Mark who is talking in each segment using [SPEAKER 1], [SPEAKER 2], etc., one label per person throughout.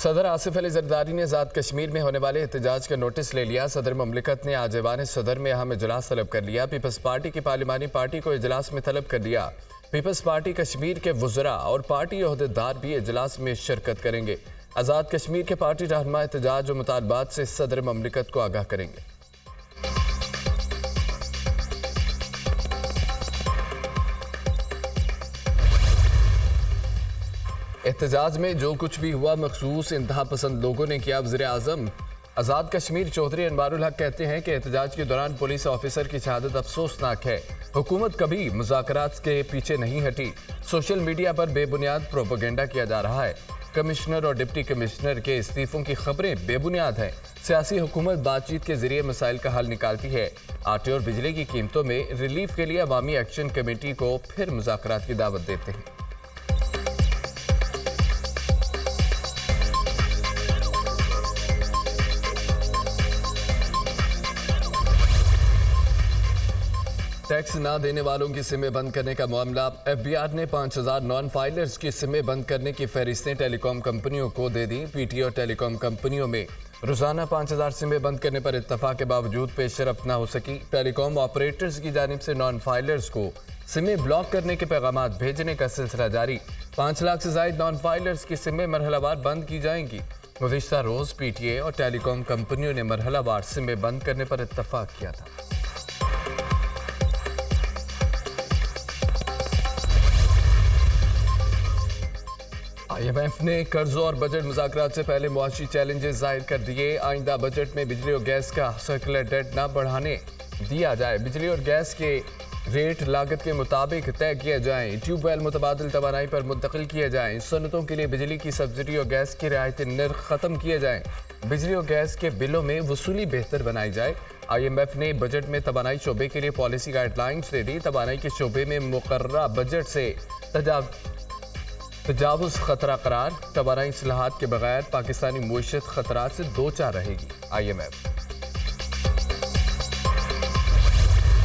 [SPEAKER 1] सदर आसिफ अली जरदारी ने आज़ाद कश्मीर में होने वाले एहतजाज का नोटिस ले लिया। सदर ममलिकत ने आज ऐवान सदर में अहम इजलास तलब कर लिया। पीपल्स पार्टी की पार्लिमानी पार्टी को इजलास में तलब कर लिया। पीपल्स पार्टी कश्मीर के वुज़रा और पार्टी ओहदेदार भी इजलास में शिरकत करेंगे। आज़ाद कश्मीर के पार्टी रहनुमा एहतजाज और मुतालबात से सदर ममलिकत को आगाह करेंगे। एहतजाज में जो कुछ भी हुआ मखसूस इंतहा पसंद लोगों ने किया। वज़ीर आज़म आज़ाद कश्मीर चौधरी अनवारुल हक कहते हैं कि एहतजाज के दौरान पुलिस ऑफिसर की शहादत अफसोसनाक है। हुकूमत कभी मुज़ाकरात के पीछे नहीं हटी। सोशल मीडिया पर बेबुनियाद प्रोपेगेंडा किया जा रहा है। कमिश्नर और डिप्टी कमिश्नर के इस्तीफों की खबरें बेबुनियाद हैं। सियासी हुकूमत बातचीत के जरिए मसाइल का हल निकालती है। आटे और बिजली की कीमतों में रिलीफ के लिए अवामी एक्शन कमेटी को फिर मुज़ाकरात की दावत देते हैं। टैक्स ना देने वालों की सिमें बंद करने का मामला। एफबीआर ने 5000 नॉन फाइलर्स की सिमें बंद करने की फहरिस्तें टेलीकॉम कंपनियों को दे दी। पीटी और टेलीकॉम कंपनियों में रोजाना 5000 सिमें बंद करने पर इत्तफाक के बावजूद पेशरफ न हो सकी। टेलीकॉम ऑपरेटर्स की जानिब से नॉन फाइलर्स को सिमें ब्लॉक करने के पैगाम भेजने का सिलसिला जारी। 5 लाख से ज्यादा नॉन फाइलर्स की सिमें मरहलावार बंद की जाएंगी। गुज़िश्ता रोज पीटीए और टेलीकॉम कंपनियों ने मरहलावार सिमें बंद करने पर इत्तफाक किया था। IMF ने कर्जों और बजट मुज़ाकरात से पहले मुआशी चैलेंजेस जाहिर कर दिए। आइंदा बजट में बिजली और गैस का सर्कुलर डेट न बढ़ाने दिया जाए। बिजली और गैस के रेट लागत के मुताबिक तय किए जाएं। ट्यूबवेल मुतबादिल तवानाई पर मुंतकिल किए जाएं। सनतों के लिए बिजली की सब्सिडी और गैस की रियायती निर्ख खत्म किए जाएं। बिजली और गैस के बिलों में वसूली बेहतर बनाई जाए। IMF ने बजट में तवानाई शोबे के लिए पॉलिसी गाइडलाइंस दे दी। तवानाई के शोबे में मुकर्ररा बजट से तजावुज़ खतरा करार। तवानाई इस्लाहात के बगैर पाकिस्तानी मुईशत खतरात से दो चार रहेगी। IMF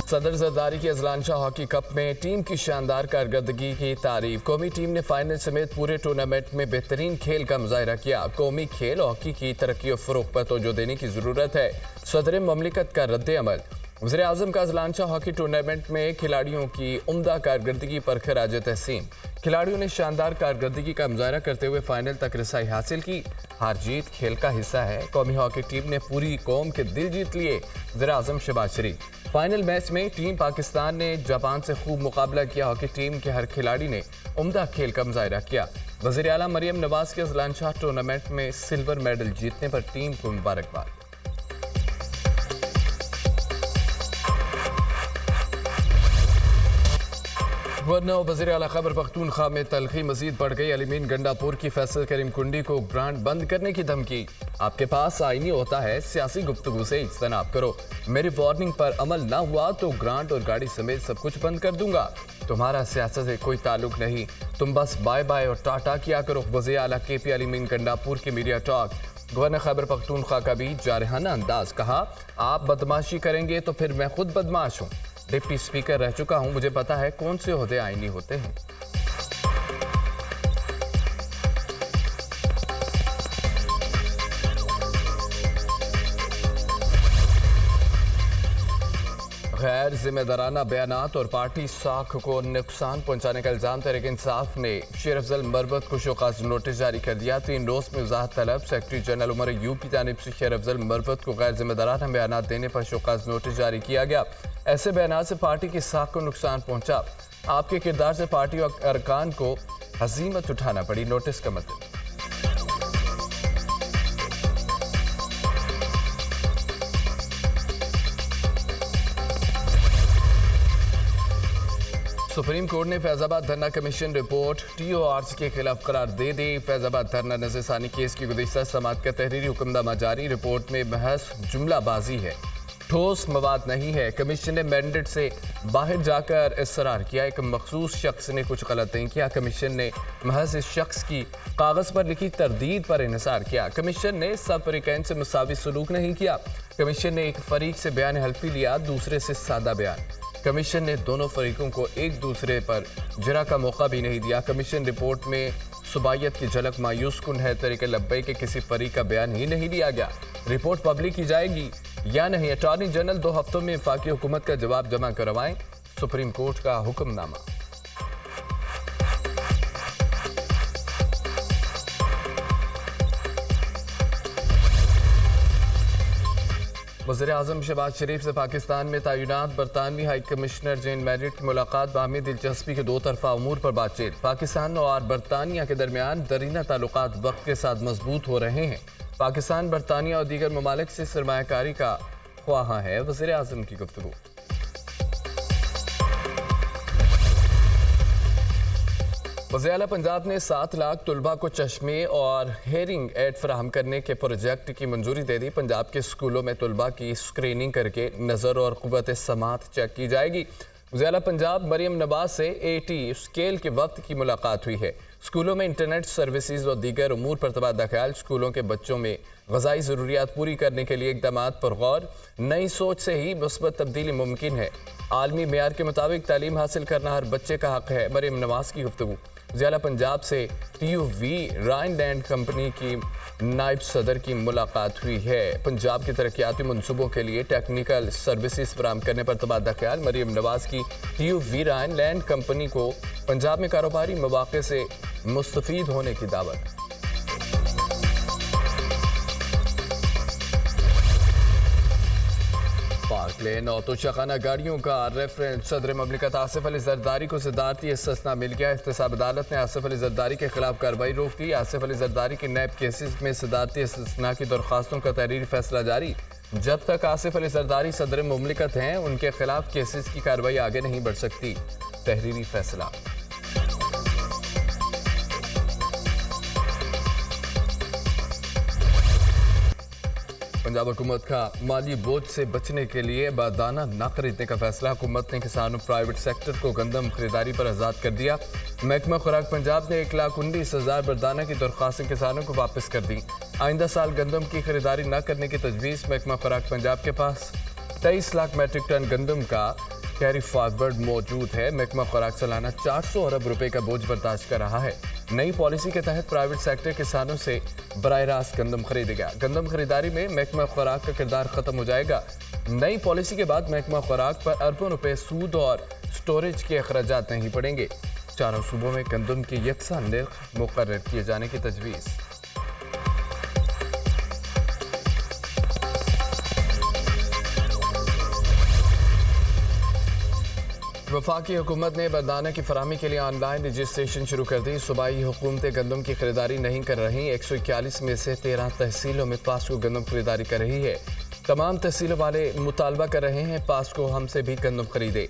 [SPEAKER 1] सदर जरदारी की अजलान शाह हॉकी कप में टीम की शानदार कारकर्दगी की तारीफ। कौमी टीम ने फाइनल समेत पूरे टूर्नामेंट में बेहतरीन खेल का मुजाहिरा किया। कौमी खेल हॉकी की तरक्की और फ़रोग़ पर तवज्जो देने की ज़रूरत है। सदर ममलिकत का रद्द अमल। वज़ीर आज़म का अजलान शाह हॉकी टूर्नामेंट में खिलाड़ियों की उम्दा कारकर्दगी पर खराज तहसीन। खिलाड़ियों ने शानदार कारकर्दगी का मुजाहरा करते हुए फाइनल तक रसाई हासिल की। हार जीत खेल का हिस्सा है। कौमी हॉकी टीम ने पूरी कौम के दिल जीत लिए। वज़ीर आज़म शहबाज शरीफ। फाइनल मैच में टीम पाकिस्तान ने जापान से खूब मुकाबला किया। हॉकी टीम के हर खिलाड़ी ने उम्दा खेल का मुजाहरा किया। वज़ीर आला मरियम नवाज के अजलान शाह टूर्नामेंट में सिल्वर मेडल जीतने पर टीम को मुबारकबाद। गवर्नर वज़ीर आला खैबर पख्तूनख्वा में तलखी मजीद बढ़ गई। अलीमीन गंडापुर की फैसल करीम कुंडी को ग्रांट बंद करने की धमकी। आपके पास आईनी होता है, सियासी गुफ्तगू से इज्तनाब करो। मेरी वार्निंग पर अमल ना हुआ तो ग्रांट और गाड़ी समेत सब कुछ बंद कर दूंगा। तुम्हारा सियासत से कोई ताल्लुक नहीं, तुम बस बाय बाय और टाटा किया करो। वज़ीर आला KP अलीमीन गंडापुर की media talk. Governor Khyber Pakhtunkhwa का भी जारहाना अंदाज। कहा, आप बदमाशी करेंगे तो फिर मैं खुद बदमाश हूँ। डिप्टी स्पीकर रह चुका हूं, मुझे पता है कौन से ओहदे आईनी होते हैं। गैर जिम्मेदाराना बयानात और पार्टी साख को नुकसान पहुंचाने का इल्जाम तहरीक इंसाफ ने शेर अफजल मरवत को शोकाज नोटिस जारी कर दिया। 3 रोज में वजाहत तलब। सेक्रेटरी जनरल उमर अयूब की जानिब से शेर अफजल मरवत को गैर जिम्मेदाराना बयानात देने पर शोकाज नोटिस जारी किया गया। ऐसे बयानात से पार्टी की साख को नुकसान पहुंचा। आपके किरदार से पार्टी और अरकान को हजीमत उठाना पड़ी। नोटिस का मतलब सुप्रीम कोर्ट ने फैजाबाद धरना कमीशन रिपोर्ट TORs के खिलाफ करार दे दी। फैजाबाद धरना नज़रसानी केस की गुज़िश्ता समाअत का तहरीरी हुक्मनामा जारी। रिपोर्ट में महज जुमलाबाजी है, ठोस मवाद नहीं है। कमीशन ने मैंडेट से बाहर जाकर इसरार किया। एक मखसूस शख्स ने कुछ गलत नहीं किया। कमीशन ने महज इस शख्स की कागज़ पर लिखी तरदीद पर इन्हिसार किया। कमीशन ने सब फरीकैन से मुसावी सलूक नहीं किया। कमीशन ने एक फरीक से बयान हल्फी लिया, दूसरे से सादा बयान। कमीशन ने दोनों फरीकों को एक दूसरे पर जरा का मौका भी नहीं दिया। कमीशन रिपोर्ट में सुबायत की झलक मायूस कुन है। तरीके लब्बे के किसी फरीक का बयान ही नहीं लिया गया। रिपोर्ट पब्लिक की जाएगी या नहीं। अटॉर्नी जनरल 2 हफ्तों में वफाकी हुकूमत का जवाब जमा करवाएं। सुप्रीम कोर्ट का हुक्मनामा। वज़ीर-ए-आज़म शहबाज शरीफ से पाकिस्तान में तैनात बरतानवी हाई कमिश्नर जेन मैरिट की मुलाकात। बाहमी दिलचस्पी के 2 तरफा उमूर पर बातचीत। पाकिस्तान और बरतानिया के दरमियान दरीना ताल्लुकात वक्त के साथ मजबूत हो रहे हैं। पाकिस्तान बरतानिया और दीगर ममालिक से सरमायाकारी का ख्वाहा है। वज़ीर-ए-आज़म की गुफ्तगू। वज़ीर आला पंजाब ने 7 लाख तलबा को चश्मे और हेयरिंग एड फराहम करने के प्रोजेक्ट की मंजूरी दे दी। पंजाब के स्कूलों में तलबा की स्क्रीनिंग करके नज़र और क़ुव्वत समात चेक की जाएगी। वज़ीर आला पंजाब मरियम नवाज से AT स्केल के वक्त की मुलाकात हुई है। स्कूलों में इंटरनेट सर्विसेज और दीगर उमूर पर तबादला ख्याल। स्कूलों के बच्चों में ग़िज़ाई ज़रूरियात पूरी करने के लिए इक़दामात पर गौर। नई सोच से ही मुस्बत तब्दीली मुमकिन है। आलमी मेयार के मुताबिक तालीम हासिल करना हर बच्चे का हक़ है। मरियम नवाज की गुफ्तगू। ज़िला पंजाब से TUV राइन लैंड कंपनी की नायब सदर की मुलाकात हुई है। पंजाब के तरक्याती मनसूबों के लिए टेक्निकल सर्विसेज फराहम करने पर तबादला ख्याल। मरियम नवाज की TUV राइन लैंड कंपनी को पंजाब में कारोबारी मौक़े से मुस्तफ़ीद होने की दावत। पार्क लेन और तोशाखाना गाड़ियों का रेफरेंस सदर ममलिकत आसिफ अली जरदारी को सदारती इस्तिस्ना मिल गया। एहतसाब अदालत ने आसिफ अली जरदारी के खिलाफ कार्रवाई रोक दी। आसिफ अली जरदारी के नैब केसेस में सदारती इस्तिस्ना की दरख्वास्तों का तहरीरी फैसला जारी। जब तक आसिफ अली जरदारी सदर ममलिकत हैं उनके खिलाफ केसेस की कार्रवाई आगे नहीं बढ़ सकती। तहरीरी फैसला। पंजाब हुकूमत का माली बोझ से बचने के लिए बारदाना न खरीदने का फैसला। हुकूमत ने किसानों प्राइवेट सेक्टर को गंदम खरीदारी पर आज़ाद कर दिया। महकमा खुराक पंजाब ने 1,19,000 बारदाना की दरख्वास्तें किसानों को वापस कर दी। आइंदा साल गंदम की खरीदारी न करने की तजवीज़। महकमा खुराक पंजाब के पास 23 लाख मैट्रिक टन गंदम का कैरी फॉरवर्ड मौजूद है। महकमा खुराक सालाना 400 अरब रुपए का बोझ बर्दाश्त कर रहा है। नई पॉलिसी के तहत प्राइवेट सेक्टर किसानों से बराह रास्त गंदम खरीदेगा। गंदम खरीदारी में महकमा खुराक का किरदार खत्म हो जाएगा। नई पॉलिसी के बाद महकमा खुराक पर अरबों रुपए सूद और स्टोरेज के अखराजात नहीं पड़ेंगे। चारों सूबों में गंदम के यकसा निर्ख मुकर्रर किए जाने की तजवीज़। वफाकी हुकूमत ने बारदाना की फराहमी के लिए ऑनलाइन रजिस्ट्रेशन शुरू कर दी। सूबाई हुकूमतें गंदम की खरीदारी नहीं कर रही। 141 में से 13 तहसीलों में पास्को गंदम खरीदारी कर रही है। तमाम तहसीलों वाले मुतालबा कर रहे हैं पास्को हमसे भी गंदम खरीदे।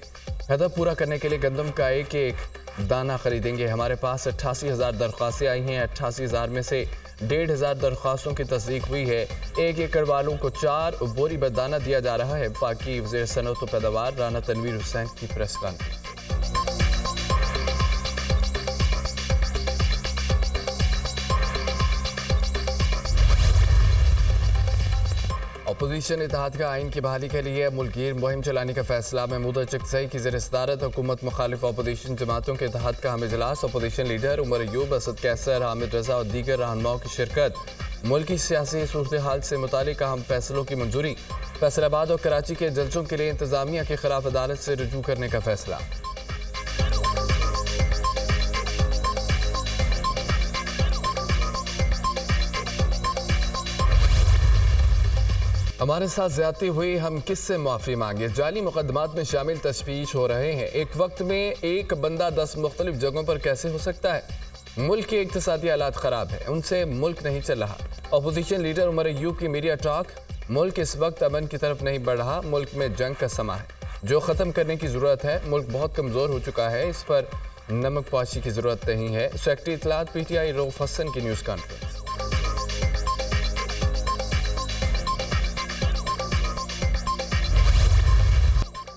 [SPEAKER 1] हदफ पूरा करने के लिए गंदम का एक दाना खरीदेंगे। हमारे पास 88,000 दरख्वास्तें आई हैं। 88,000 में से 1,500 दरख्वास्तों की तस्दीक हुई है। 1 एकड़ वालों को 4 बोरी बारदाना दिया जा रहा है। वफाकी वज़ीर सनअत व पैदावार राना तनवीर हुसैन की प्रेस कॉन्फ्रेंस। अपोजिशन इत्तेहाद का आइन की बहाली के लिए मुल्कीर मुहिम चलाने का फैसला। महमूद चकसई की ज़ेर सदारत हुकूमत मुखालिफ अपोजिशन जमातों के इत्तेहाद का अहम इजलास। अपोजिशन लीडर उमर अयूब, असद कैसर, हामिद रजा और दीगर रहनुमाओं की शिरकत। मुल्की सियासी सूरत हाल से मुतालिक अहम फैसलों की मंजूरी। फैसलाबाद और कराची के जलसों के लिए इंतजामिया के खिलाफ अदालत से रुजू करने का फैसला। हमारे साथ ज्यादती हुई, हम किससे माफ़ी मांगे। जाली मुकदमात में शामिल तशवीश हो रहे हैं। एक वक्त में एक बंदा 10 मुख्तलिफ जगहों पर कैसे हो सकता है। मुल्क के इक्तिसादी हालात ख़राब है, उनसे मुल्क नहीं चल रहा। अपोजिशन लीडर उमर अयूब की मीडिया टॉक। मुल्क इस वक्त अमन की तरफ नहीं बढ़ रहा, मुल्क में जंग का समा है जो ख़त्म करने की ज़रूरत है। मुल्क बहुत कमज़ोर हो चुका है, इस पर नमक पाशी की ज़रूरत नहीं है। सेक्रेटरी इत्तलात PTI रऊफ हसन की न्यूज़ कॉन्फ्रेंस।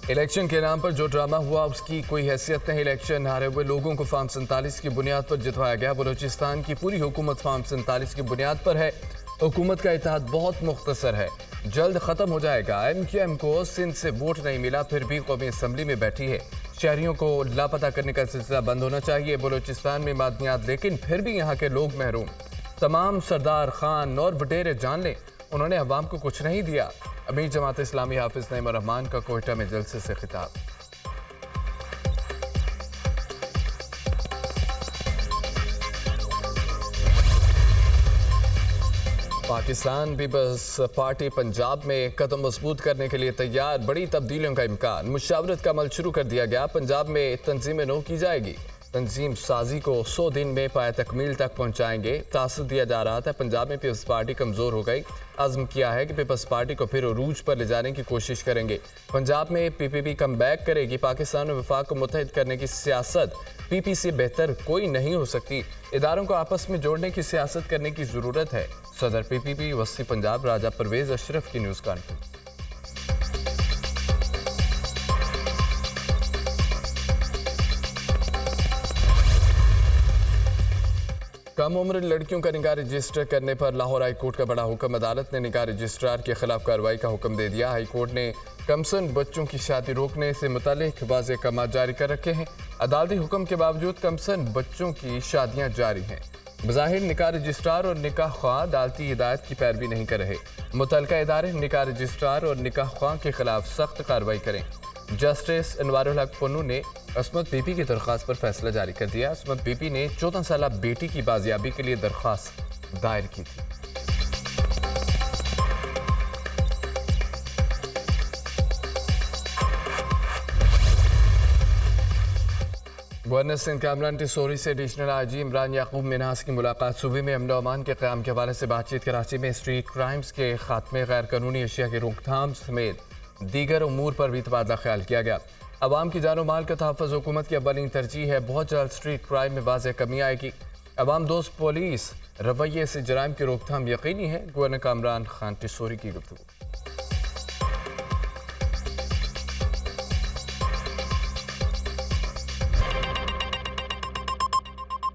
[SPEAKER 1] इलेक्शन के नाम पर जो ड्रामा हुआ उसकी कोई हैसियत नहीं। इलेक्शन हारे हुए लोगों को फॉर्म 47 की बुनियाद पर जितवाया गया। बलूचिस्तान की पूरी हुकूमत फॉर्म 47 की बुनियाद पर है। हुकूमत का इत्तेहाद बहुत मुख्तसर है, जल्द ख़त्म हो जाएगा। MQM को सिंध से वोट नहीं मिला, फिर भी कौमी असम्बली में बैठी है। शहरियों को लापता करने का सिलसिला बंद होना चाहिए। बलूचिस्तान में मादनियात लेकिन फिर भी यहाँ के लोग महरूम। तमाम सरदार खान और वडेरे जान लें, उन्होंने अवाम को कुछ नहीं दिया। अमीर जमात इस्लामी हाफिज नईम रहमान का कोयटा में जलसे से खिताब। पाकिस्तान पीपल्स पार्टी पंजाब में कदम मजबूत करने के लिए तैयार। बड़ी तब्दीलियों का इम्कान। मुशावरत का अमल शुरू कर दिया गया। पंजाब में तंजीम नो की जाएगी। तंजीम साजी को 100 दिन में पाया तकमील तक पहुंचाएंगे। तासुर दिया जा रहा था पंजाब में पीपल्स पार्टी कमज़ोर हो गई। आज़म किया है कि पीपल्स पार्टी को फिर उरूज पर ले जाने की कोशिश करेंगे। पंजाब में पीपीपी कम बैक करेगी। पाकिस्तान और वफाक को मुत्तहिद करने की सियासत पीपी से बेहतर कोई नहीं हो सकती। इदारों को आपस में जोड़ने की सियासत करने की ज़रूरत है। सदर पीपीपी वस्ती पंजाब राजा परवेज अशरफ की न्यूज़ कॉन्फ्रेंस। कम उम्र लड़कियों का निकाह रजिस्टर करने पर लाहौर हाई कोर्ट का बड़ा हुक्म। अदालत ने निकाह रजिस्ट्रार के खिलाफ कार्रवाई का हुक्म दे दिया। हाई कोर्ट ने कमसन बच्चों की शादी रोकने से मुतालिक वाज़ेह अहकाम जारी कर रखे हैं। अदालती हुक्म के बावजूद कमसन बच्चों की शादियां जारी हैं। बज़ाहिर निकाह रजिस्ट्रार और निकाह ख्वाह अदालती हिदायत की पैरवी नहीं कर रहे। मुतल्लिका इदारे निकाह रजिस्ट्रार और निकाह ख्वाह के खिलाफ सख्त कार्रवाई करें। जस्टिस अनवारुल हक पन्नू ने असमत बीबी की दरख्वास्त पर फैसला जारी कर दिया। असमत बीबी ने 14 साल बेटी की बाजियाबी के लिए दरख्वास्त दायर की थी। गवर्नर सिंध कामरान टिसोरी से एडिशनल आईजी इमरान याकूब मिन्हास की मुलाकात। सूबे में अमन अमान के क़याम के हवाले से बातचीत। कराची में स्ट्रीट क्राइम्स के खात्मे, गैर कानूनी अशिया की रोकथाम समेत दीगर उमूर पर भी तबादला ख्याल किया गया। अवाम की जान माल का तहफ़्फ़ुज़ हुकूमत की अव्वलीन तरजीह है। बहुत जल्द स्ट्रीट क्राइम में वाज़ेह कमी आएगी। अवाम दोस्त पुलिस रवैये से जराइम की रोकथाम यकीनी है। गवर्नर कामरान खान टिसोरी की गुफ्तगू।